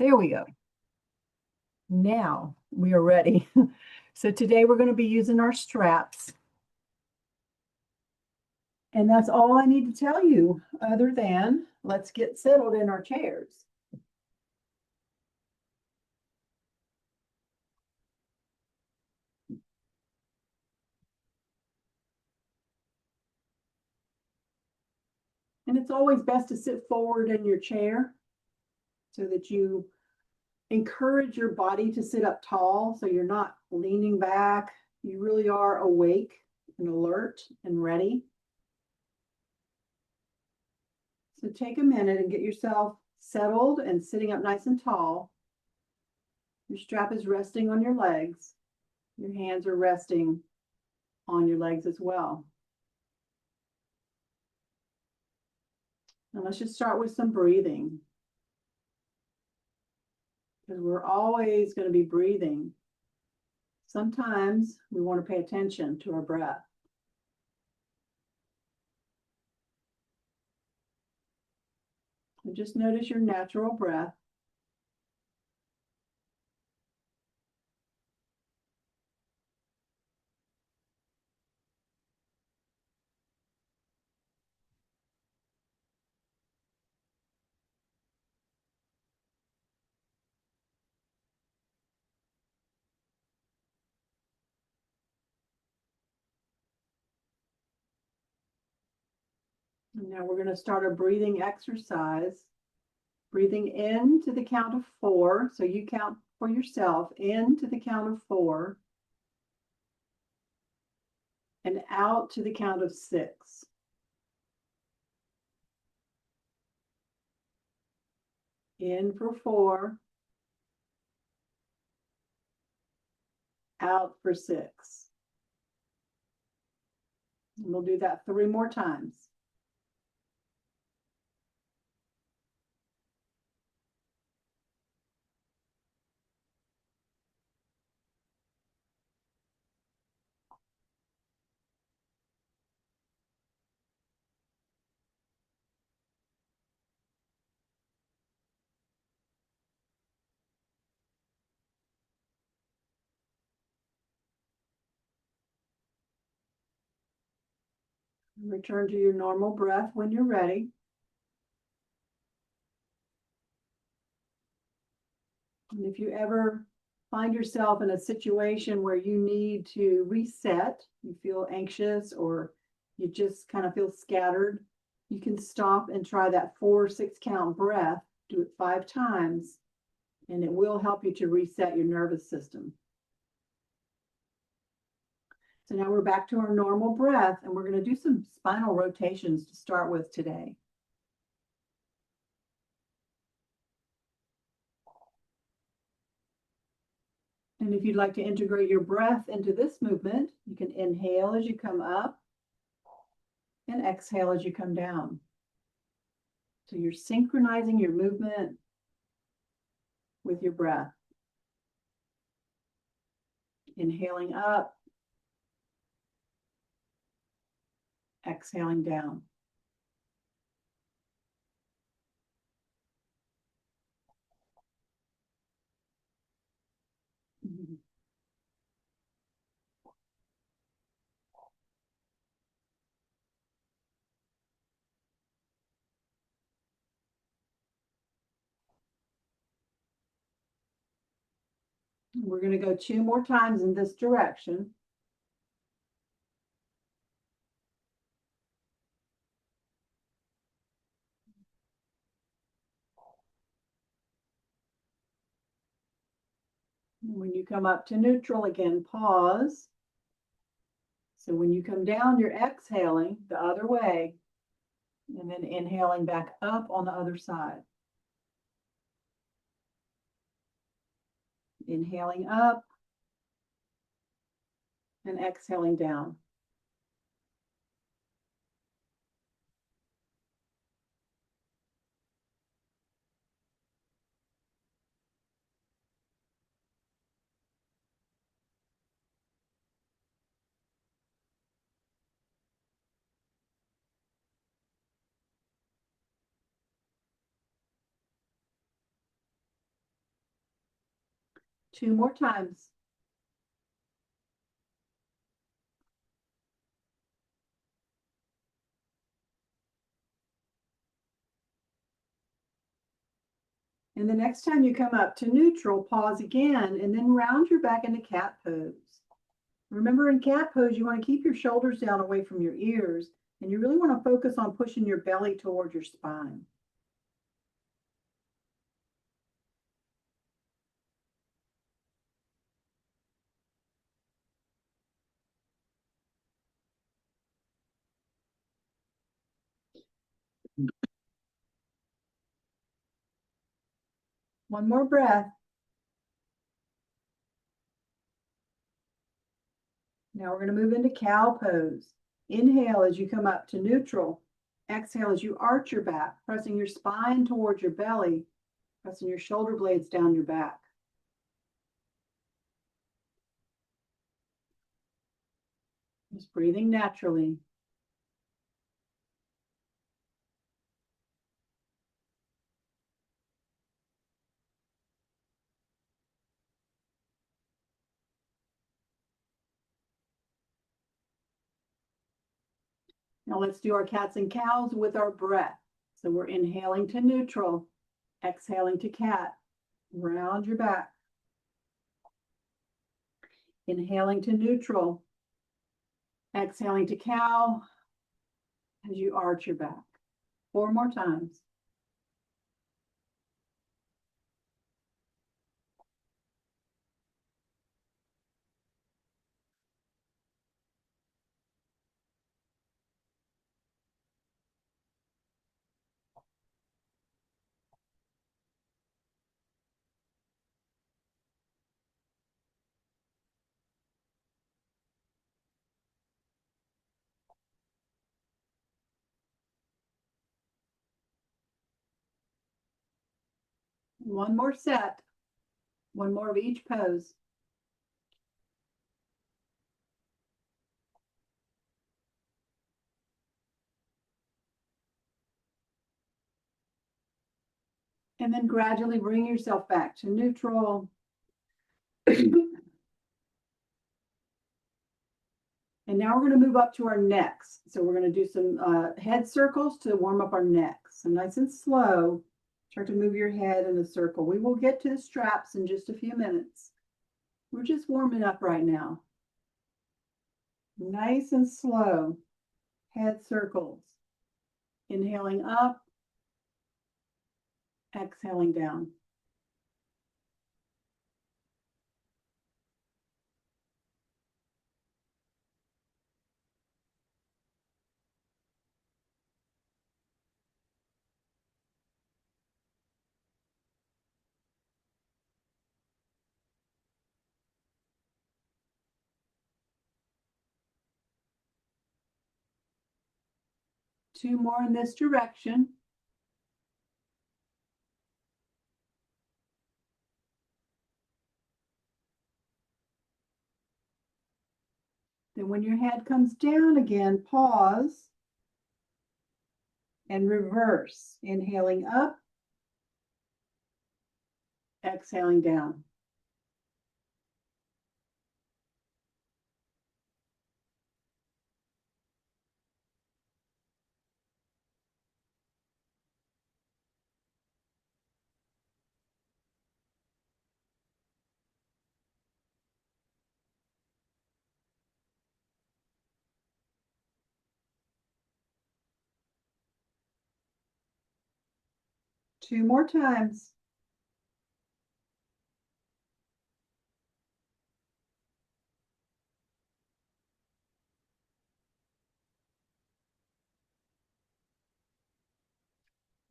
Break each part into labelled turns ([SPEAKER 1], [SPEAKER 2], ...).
[SPEAKER 1] There we go. Now we are ready. So today we're going to be using our straps. And that's all I need to tell you, other than let's get settled in our chairs. And it's always best to sit forward in your chair so that you encourage your body to sit up tall so you're not leaning back. You really are awake and alert and ready. So take a minute and get yourself settled and sitting up nice and tall. Your strap is resting on your legs. Your hands are resting on your legs as well. And let's just start with some breathing, because we're always going to be breathing. Sometimes we want to pay attention to our breath. So just notice your natural breath. And now we're going to start a breathing exercise. Breathing in to the count of 4. So you count for yourself in to the count of 4. And out to the count of 6. In for 4. Out for 6. And we'll do that 3 more times. Return to your normal breath when you're ready. And if you ever find yourself in a situation where you need to reset, you feel anxious or you just kind of feel scattered, you can stop and try that 4-6 count breath. Do it 5 times, and it will help you to reset your nervous system. So now we're back to our normal breath, and we're going to do some spinal rotations to start with today. And if you'd like to integrate your breath into this movement, you can inhale as you come up and exhale as you come down. So you're synchronizing your movement with your breath. Inhaling up, exhaling down. We're going to go 2 more times in this direction. When you come up to neutral again, pause. So when you come down, you're exhaling the other way and then inhaling back up on the other side. Inhaling up and exhaling down. 2 more times. And the next time you come up to neutral, pause again, and then round your back into cat pose. Remember, in cat pose, you want to keep your shoulders down away from your ears, and you really want to focus on pushing your belly toward your spine. One more breath. Now we're going to move into cow pose. Inhale as you come up to neutral. Exhale as you arch your back, pressing your spine towards your belly, pressing your shoulder blades down your back. Just breathing naturally. Now let's do our cats and cows with our breath. So we're inhaling to neutral, exhaling to cat. Round your back. Inhaling to neutral, exhaling to cow as you arch your back. 4 more times. One more set. One more of each pose. And then gradually bring yourself back to neutral. And now we're going to move up to our necks. So we're going to do some head circles to warm up our necks. So nice and slow, start to move your head in a circle. We will get to the straps in just a few minutes. We're just warming up right now. Nice and slow, head circles. Inhaling up, exhaling down. Two more in this direction. Then when your head comes down again, pause and reverse. Inhaling up, exhaling down. Two more times.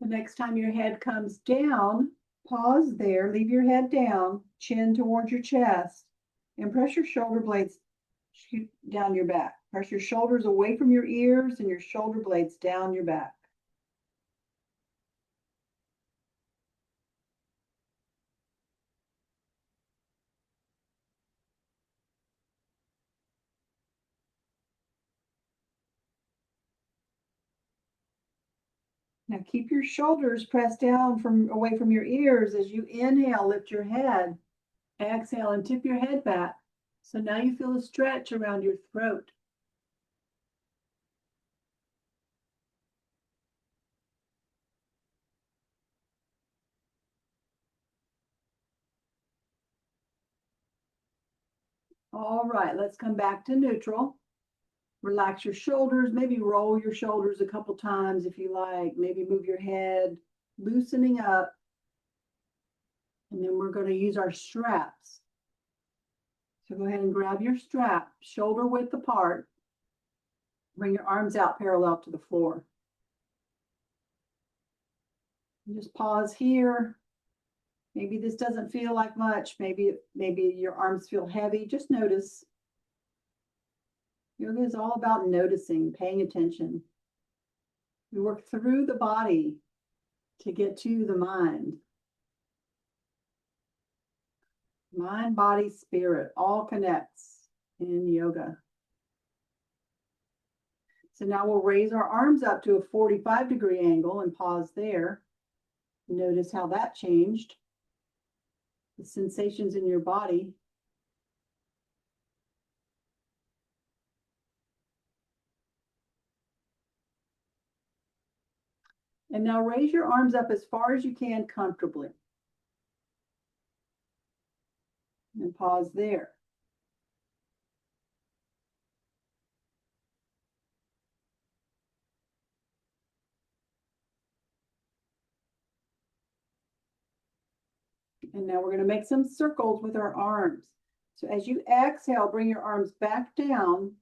[SPEAKER 1] The next time your head comes down, pause there, leave your head down, chin towards your chest, and press your shoulder blades down your back. Press your shoulders away from your ears and your shoulder blades down your back. Now keep your shoulders pressed down away from your ears as you inhale, lift your head. Exhale and tip your head back. So now you feel a stretch around your throat. All right, let's come back to neutral. Relax your shoulders, maybe roll your shoulders a couple times if you like, maybe move your head, loosening up. And then we're going to use our straps. So go ahead and grab your strap, shoulder width apart. Bring your arms out parallel to the floor. And just pause here. Maybe this doesn't feel like much. Maybe your arms feel heavy. Just notice. Yoga is all about noticing, paying attention. We work through the body to get to the mind. Mind, body, spirit, all connects in yoga. So now we'll raise our arms up to a 45-degree angle and pause there. Notice how that changed. The sensations in your body. And now raise your arms up as far as you can comfortably. And pause there. And now we're going to make some circles with our arms. So as you exhale, bring your arms back down,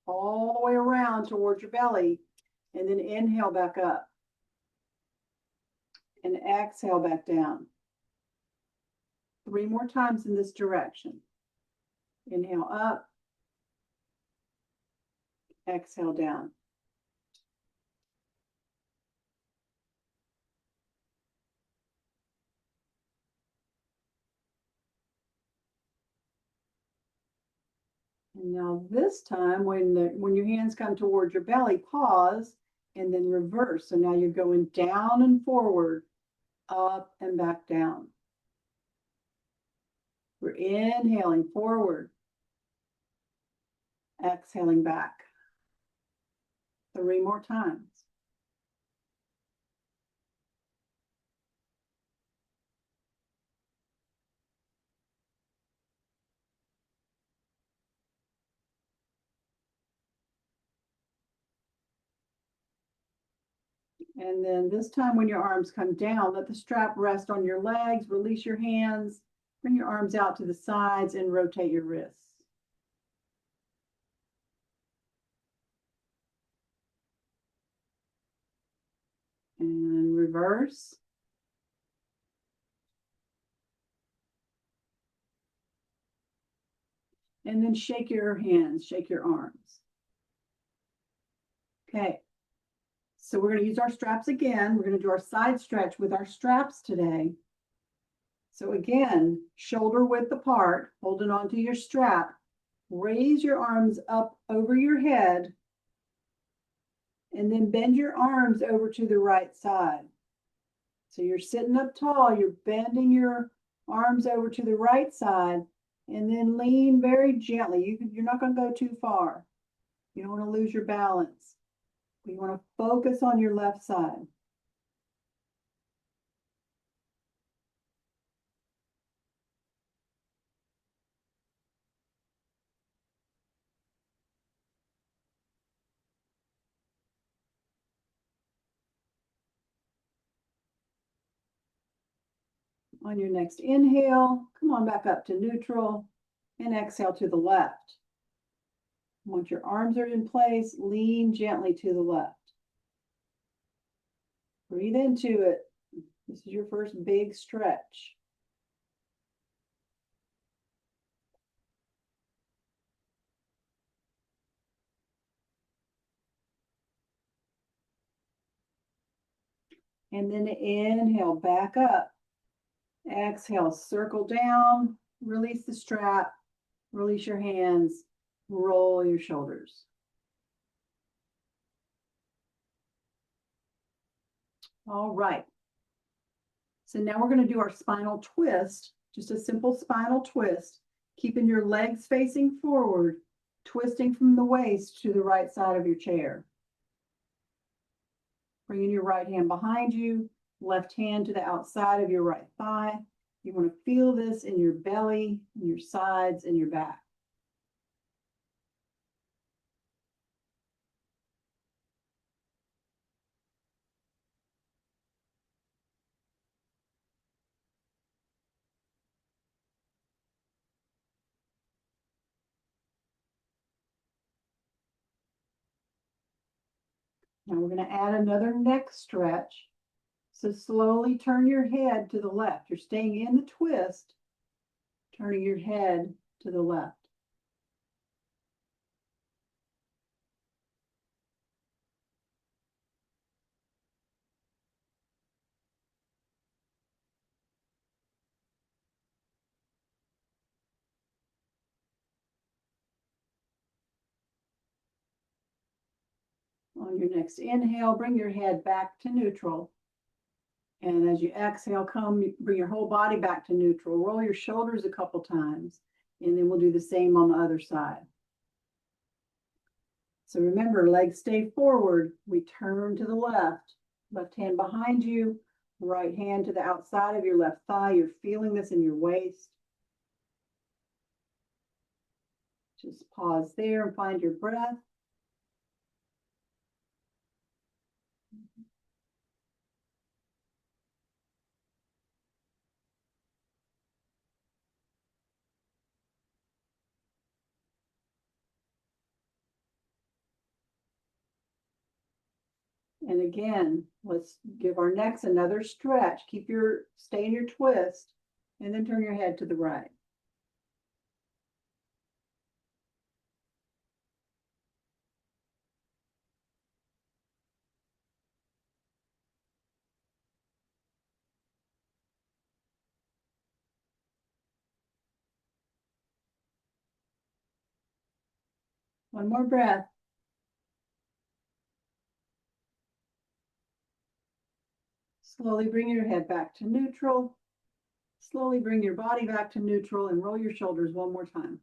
[SPEAKER 1] all the way around towards your belly, and then inhale back up. And exhale back down. 3 more times in this direction. Inhale up. Exhale down. And now this time, when your hands come towards your belly, pause and then reverse. So now you're going down and forward, up and back down. We're inhaling forward, exhaling back. 3 more times. And then this time when your arms come down, let the strap rest on your legs, release your hands, bring your arms out to the sides and rotate your wrists. And reverse. And then shake your hands, shake your arms. Okay. So we're going to use our straps again. We're going to do our side stretch with our straps today. So again, shoulder width apart, holding onto your strap. Raise your arms up over your head and then bend your arms over to the right side. So you're sitting up tall, you're bending your arms over to the right side and then lean very gently. You're not going to go too far. You don't want to lose your balance. You want to focus on your left side. On your next inhale, come on back up to neutral and exhale to the left. Once your arms are in place, lean gently to the left. Breathe into it. This is your first big stretch. And then inhale back up. Exhale, circle down, release the strap, release your hands, roll your shoulders. All right. So now we're going to do our spinal twist Just a simple spinal twist, keeping your legs facing forward, twisting from the waist to the right side of your chair. Bringing your right hand behind you, left hand to the outside of your right thigh. You want to feel this in your belly, in your sides, and your back. Now we're going to add another neck stretch. So slowly turn your head to the left. You're staying in the twist, turning your head to the left. On your next inhale, bring your head back to neutral. And as you exhale, bring your whole body back to neutral. Roll your shoulders a couple times, and then we'll do the same on the other side. So remember, legs stay forward. We turn to the left. Left hand behind you, right hand to the outside of your left thigh. You're feeling this in your waist. Just pause there and find your breath. And again, let's give our necks another stretch. Stay in your twist, and then turn your head to the right. One more breath. Slowly bring your head back to neutral. Slowly bring your body back to neutral and roll your shoulders one more time.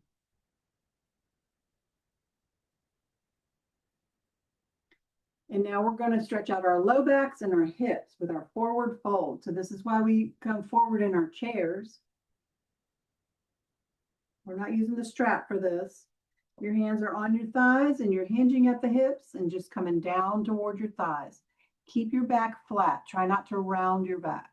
[SPEAKER 1] And now we're going to stretch out our low backs and our hips with our forward fold. So this is why we come forward in our chairs. We're not using the strap for this. Your hands are on your thighs and you're hinging at the hips and just coming down toward your thighs. Keep your back flat. Try not to round your back.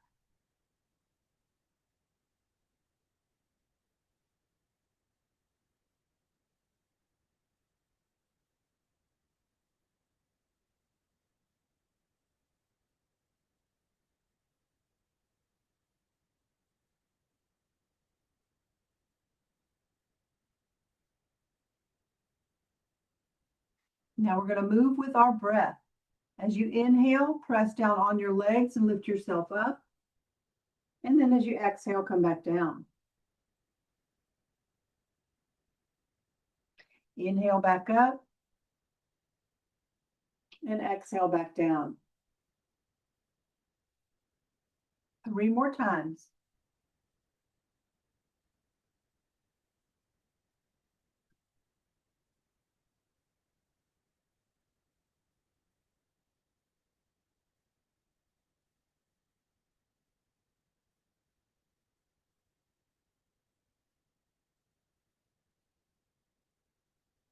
[SPEAKER 1] Now we're going to move with our breath. As you inhale, press down on your legs and lift yourself up. And then as you exhale, come back down. Inhale back up. And exhale back down. 3 more times.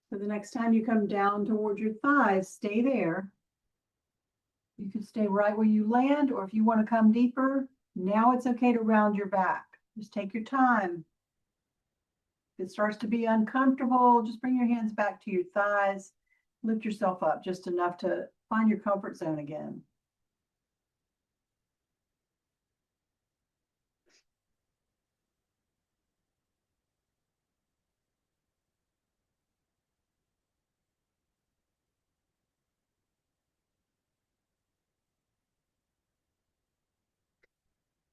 [SPEAKER 1] So the next time you come down towards your thighs, stay there. You can stay right where you land, or if you want to come deeper, now it's okay to round your back. Just take your time. If it starts to be uncomfortable, just bring your hands back to your thighs. Lift yourself up just enough to find your comfort zone again.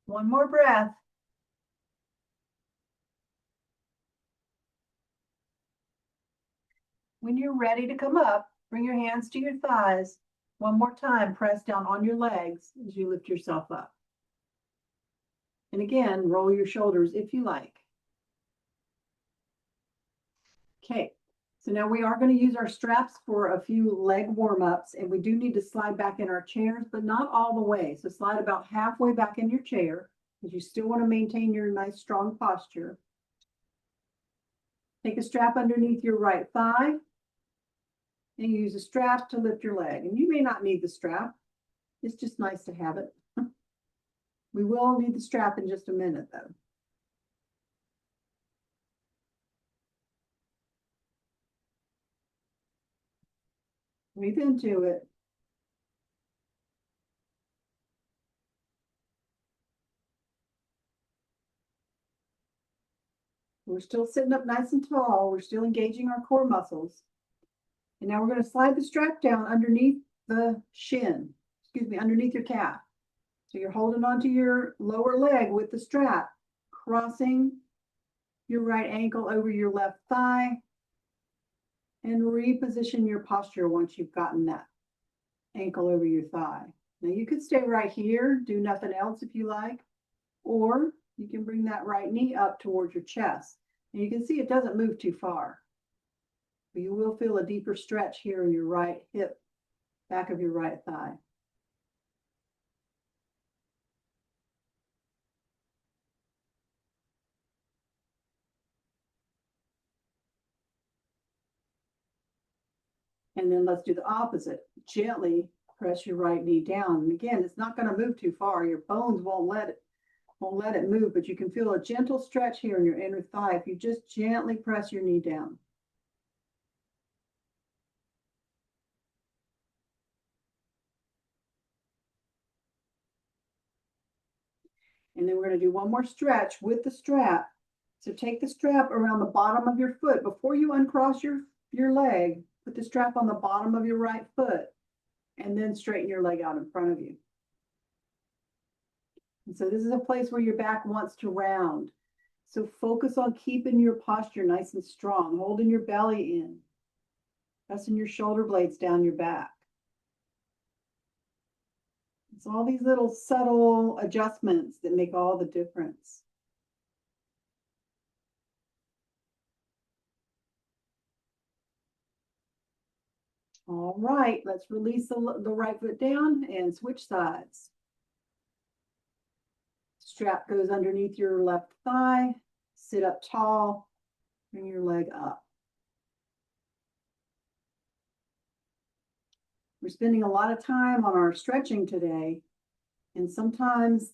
[SPEAKER 1] One more breath. When you're ready to come up, bring your hands to your thighs. One more time, press down on your legs as you lift yourself up. And again, roll your shoulders if you like. Okay, so now we are going to use our straps for a few leg warm-ups, and we do need to slide back in our chairs, but not all the way. So slide about halfway back in your chair, because you still want to maintain your nice strong posture. Take a strap underneath your right thigh, and use a strap to lift your leg. And you may not need the strap. It's just nice to have it. We will need the strap in just a minute, though. Breathe into it. We're still sitting up nice and tall. We're still engaging our core muscles. And now we're going to slide the strap down underneath the shin, underneath your calf. So you're holding onto your lower leg with the strap, crossing your right ankle over your left thigh, and reposition your posture once you've gotten that ankle over your thigh. Now you could stay right here, do nothing else if you like, or you can bring that right knee up towards your chest. And you can see it doesn't move too far. But you will feel a deeper stretch here in your right hip, back of your right thigh. And then let's do the opposite. Gently press your right knee down. And again, it's not going to move too far. Your bones won't let it move, but you can feel a gentle stretch here in your inner thigh if you just gently press your knee down. And then we're going to do one more stretch with the strap. So take the strap around the bottom of your foot. Before you uncross your leg, put the strap on the bottom of your right foot and then straighten your leg out in front of you. And so this is a place where your back wants to round. So focus on keeping your posture nice and strong, holding your belly in, pressing your shoulder blades down your back. It's all these little subtle adjustments that make all the difference. All right, let's release the right foot down and switch sides. Strap goes underneath your left thigh. Sit up tall, bring your leg up. We're spending a lot of time on our stretching today, and sometimes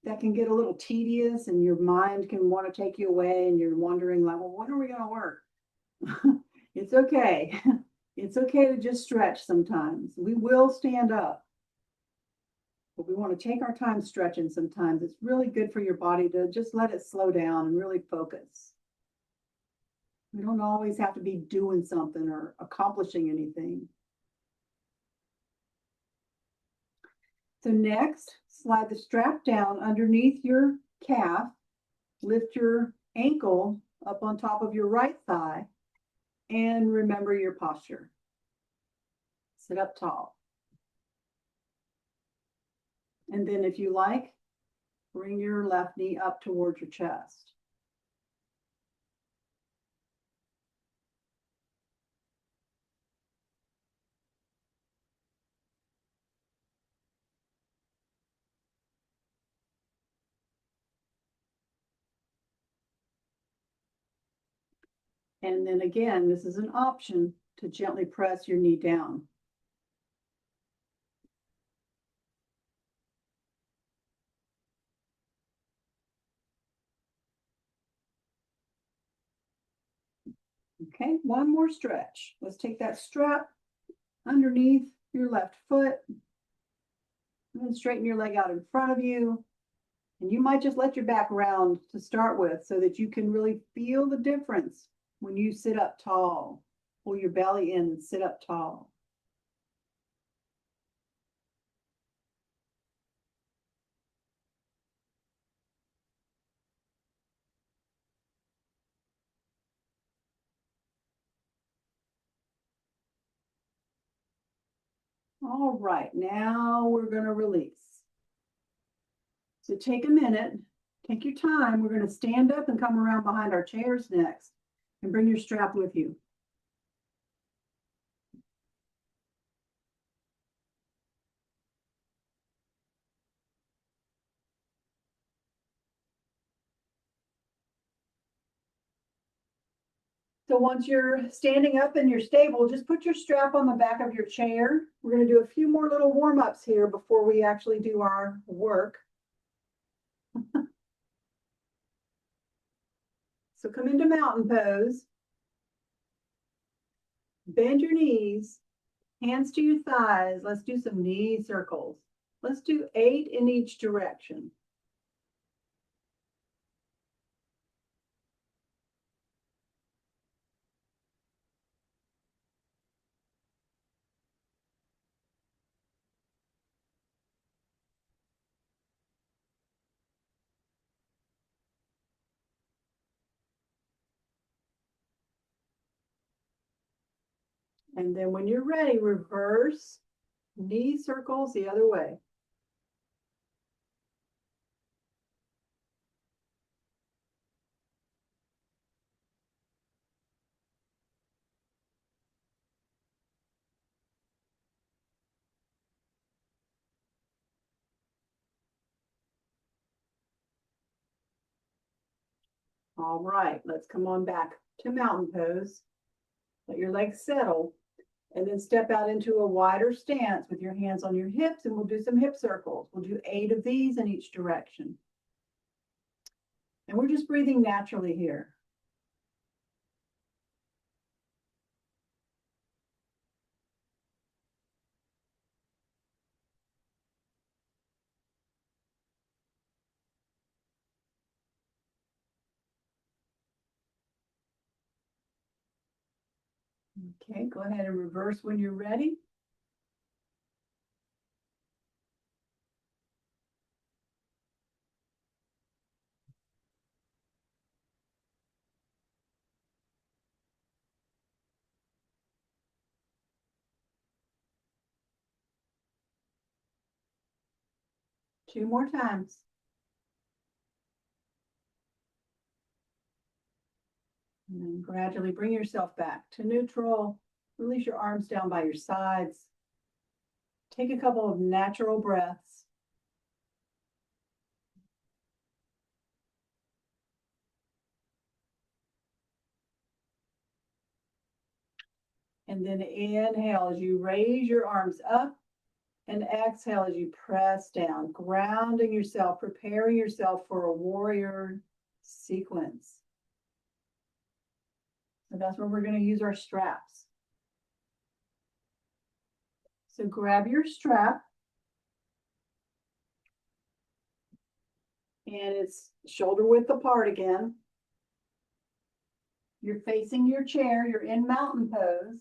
[SPEAKER 1] that can get a little tedious and your mind can want to take you away and you're wondering like, well, when are we going to work? It's okay. It's okay to just stretch sometimes. We will stand up, but we want to take our time stretching sometimes. It's really good for your body to just let it slow down and really focus. We don't always have to be doing something or accomplishing anything. So next, slide the strap down underneath your calf, lift your ankle up on top of your right thigh, and remember your posture. Sit up tall. And then if you like, bring your left knee up towards your chest. And then again, this is an option to gently press your knee down. Okay, one more stretch. Let's take that strap underneath your left foot and then straighten your leg out in front of you. And you might just let your back round to start with so that you can really feel the difference when you sit up tall. Pull your belly in and sit up tall. All right, now we're going to release. So take a minute Take your time. We're going to stand up and come around behind our chairs next, and bring your strap with you. So once you're standing up and you're stable, just put your strap on the back of your chair. We're going to do a few more little warm-ups here before we actually do our work. So come into mountain pose. Bend your knees, hands to your thighs. Let's do some knee circles. Let's do 8 in each direction. And then when you're ready, reverse knee circles the other way. All right, let's come on back to mountain pose. Let your legs settle, and then step out into a wider stance with your hands on your hips, and we'll do some hip circles. We'll do 8 of these in each direction. And we're just breathing naturally here. Okay, go ahead and reverse when you're ready. Two more times. And then gradually bring yourself back to neutral. Release your arms down by your sides. Take a couple of natural breaths. And then inhale as you raise your arms up, and exhale as you press down, grounding yourself, preparing yourself for a warrior sequence. So that's where we're going to use our straps. So grab your strap, and it's shoulder width apart again. You're facing your chair, you're in mountain pose.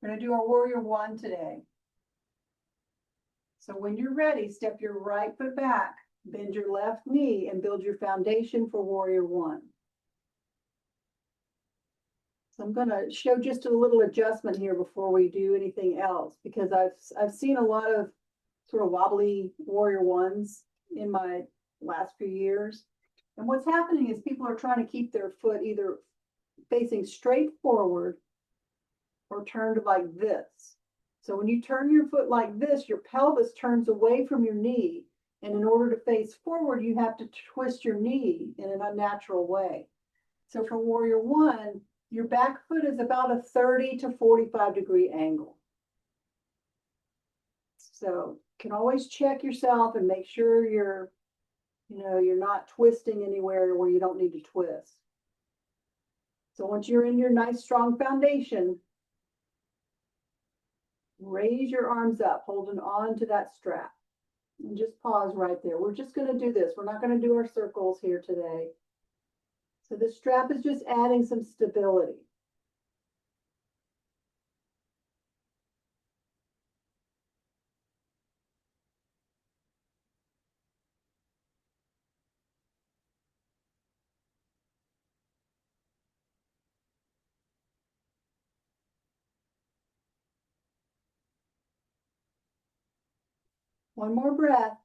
[SPEAKER 1] We're going to do our warrior 1 today. So when you're ready, step your right foot back, bend your left knee, and build your foundation for warrior 1. So I'm going to show just a little adjustment here before we do anything else, because I've seen a lot of sort of wobbly warrior 1s in my last few years. And what's happening is people are trying to keep their foot either facing straight forward or turned like this. So when you turn your foot like this, your pelvis turns away from your knee. And in order to face forward, you have to twist your knee in an unnatural way. So for warrior 1, your back foot is about a 30 to 45 degree angle. So you can always check yourself and make sure you're not twisting anywhere where you don't need to twist. So once you're in your nice strong foundation, raise your arms up, holding on to that strap. And just pause right there. We're just going to do this. We're not going to do our circles here today. So the strap is just adding some stability. One more breath.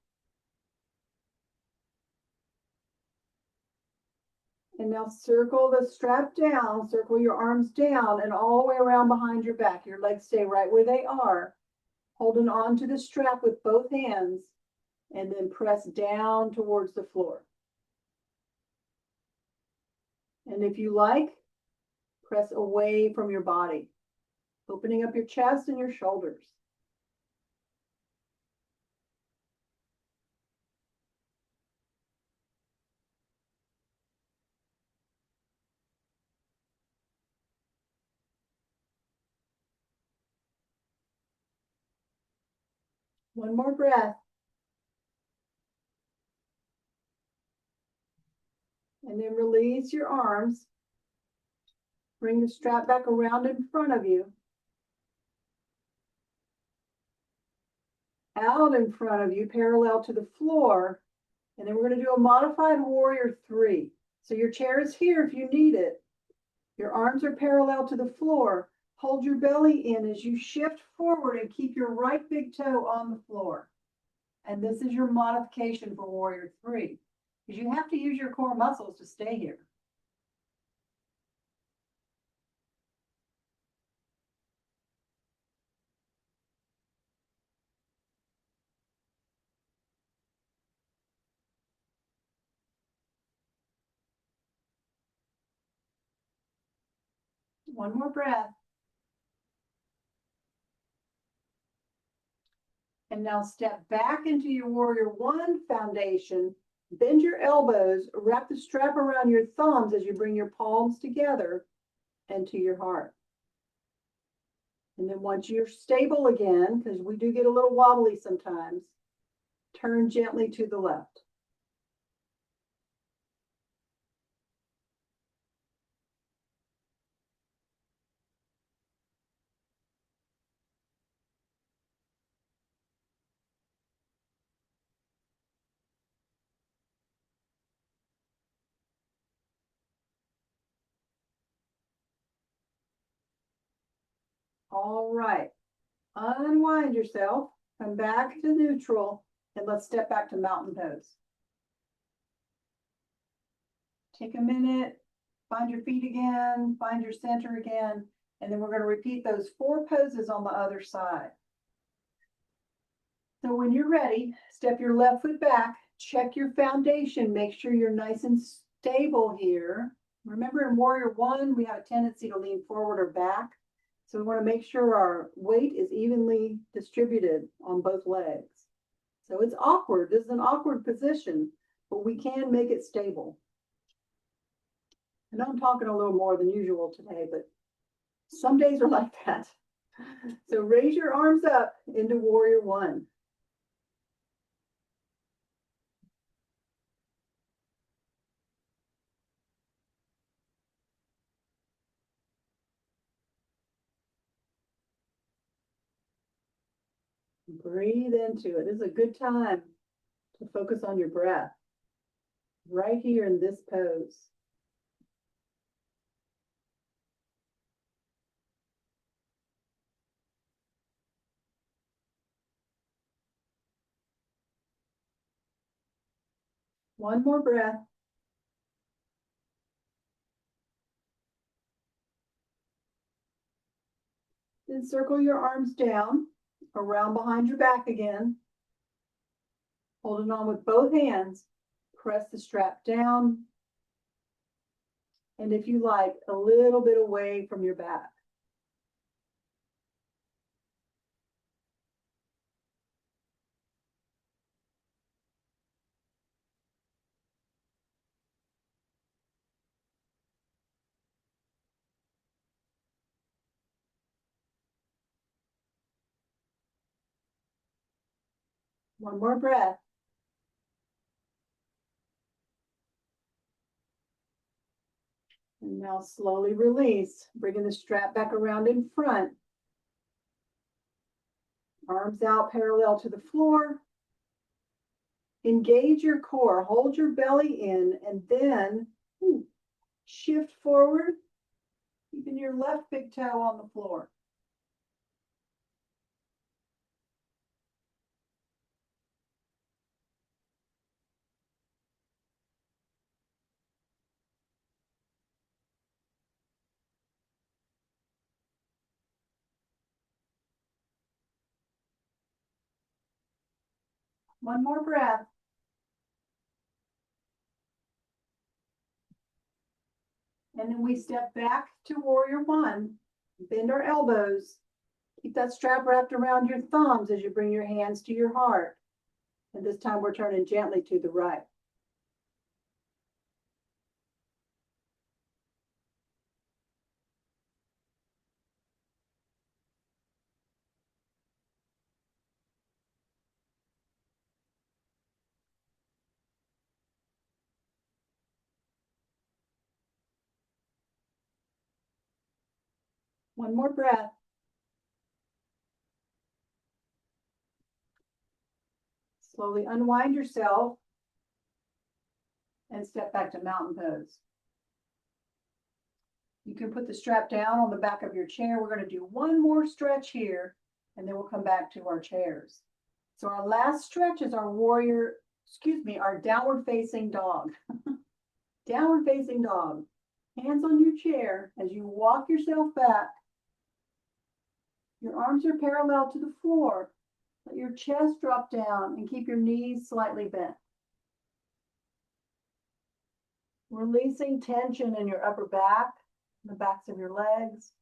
[SPEAKER 1] And now circle the strap down, circle your arms down and all the way around behind your back. Your legs stay right where they are, holding on to the strap with both hands, and then press down towards the floor. And if you like, press away from your body, opening up your chest and your shoulders. One more breath. And then release your arms. Bring the strap back around in front of you. Out in front of you, parallel to the floor. And then we're going to do a modified warrior 3. So your chair is here if you need it. Your arms are parallel to the floor. Hold your belly in as you shift forward and keep your right big toe on the floor. And this is your modification for warrior 3, because you have to use your core muscles to stay here. One more breath. And now step back into your warrior 1 foundation. Bend your elbows, wrap the strap around your thumbs as you bring your palms together and to your heart. And then once you're stable again, because we do get a little wobbly sometimes, turn gently to the left. All right, unwind yourself, come back to neutral, and let's step back to mountain pose. Take a minute, find your feet again, find your center again, and then we're going to repeat those 4 poses on the other side. So when you're ready, step your left foot back, check your foundation, make sure you're nice and stable here. Remember in warrior 1, we have a tendency to lean forward or back. So we want to make sure our weight is evenly distributed on both legs. So it's awkward. This is an awkward position, but we can make it stable. I know I'm talking a little more than usual today, but some days are like that. So raise your arms up into warrior 1. Breathe into it. This is a good time to focus on your breath right here in this pose. One more breath. Then circle your arms down, around behind your back again. Holding on with both hands, press the strap down. And if you like, a little bit away from your back. One more breath. And now slowly release, bringing the strap back around in front. Arms out parallel to the floor. Engage your core, hold your belly in, and then shift forward, keeping your left big toe on the floor. One more breath. And then we step back to warrior one, bend our elbows. Keep that strap wrapped around your thumbs as you bring your hands to your heart. And this time we're turning gently to the right. One more breath. Slowly unwind yourself and step back to mountain pose. You can put the strap down on the back of your chair. We're going to do one more stretch here, and then we'll come back to our chairs. So our last stretch is our our downward facing dog. Downward facing dog. Hands on your chair as you walk yourself back. Your arms are parallel to the floor. Let your chest drop down and keep your knees slightly bent. Releasing tension in your upper back, the backs of your legs.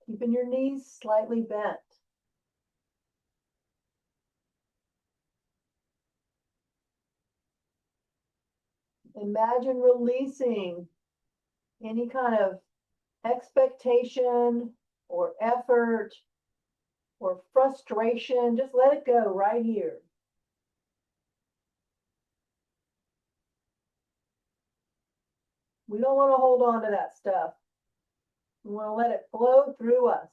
[SPEAKER 1] Keeping your knees slightly bent. Imagine releasing any kind of expectation or effort or frustration. Just let it go right here. We don't want to hold on to that stuff. We want to let it flow through us.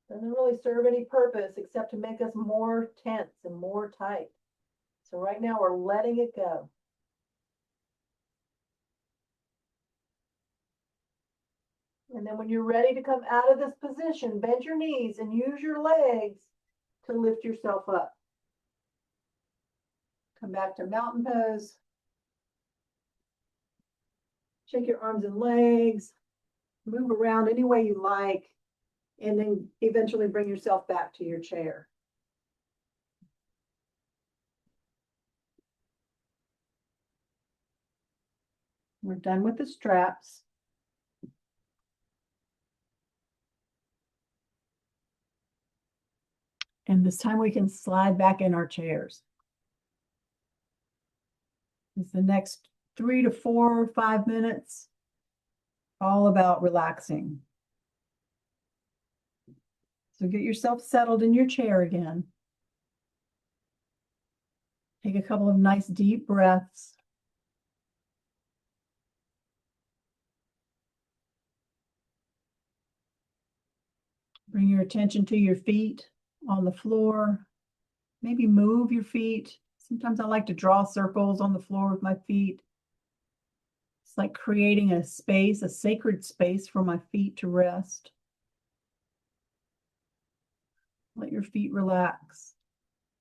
[SPEAKER 1] Doesn't really serve any purpose except to make us more tense and more tight. So right now we're letting it go. And then when you're ready to come out of this position, bend your knees and use your legs to lift yourself up. Come back to mountain pose. Shake your arms and legs. Move around any way you like. And then eventually bring yourself back to your chair. We're done with the straps. And this time we can slide back in our chairs. It's the next 3 to 4 or 5 minutes, all about relaxing. So get yourself settled in your chair again. Take a couple of nice deep breaths. Bring your attention to your feet on the floor. Maybe move your feet. Sometimes I like to draw circles on the floor with my feet. It's like creating a space, a sacred space for my feet to rest. Let your feet relax.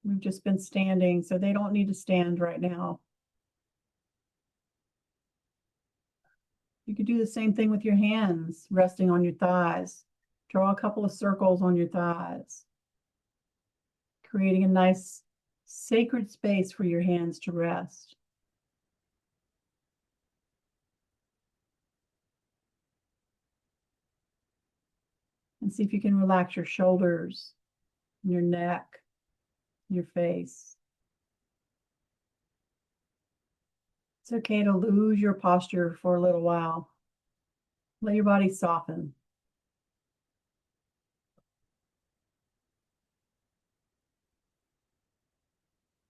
[SPEAKER 1] We've just been standing, so they don't need to stand right now. You could do the same thing with your hands, resting on your thighs. Draw a couple of circles on your thighs, creating a nice sacred space for your hands to rest. And see if you can relax your shoulders, your neck, your face. It's okay to lose your posture for a little while. Let your body soften.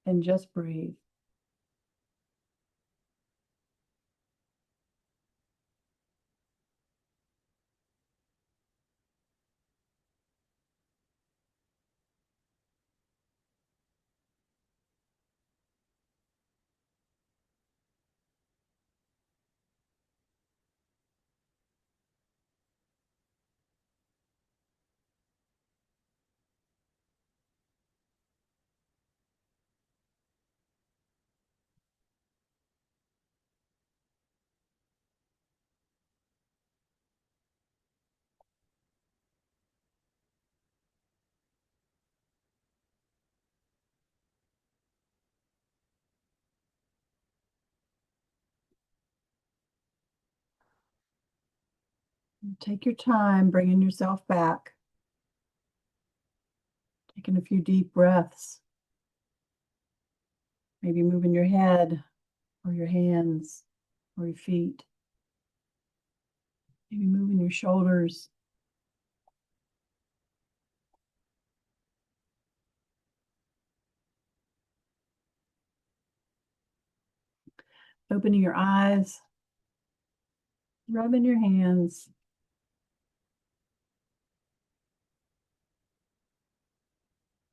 [SPEAKER 1] And just breathe. Take your time bringing yourself back. Taking a few deep breaths. Maybe moving your head or your hands or your feet. Maybe moving your shoulders. Opening your eyes. Rubbing your hands.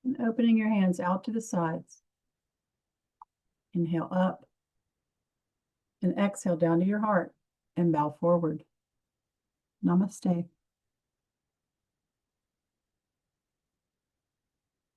[SPEAKER 1] And opening your hands out to the sides. Inhale up. And exhale down to your heart and bow forward. Namaste.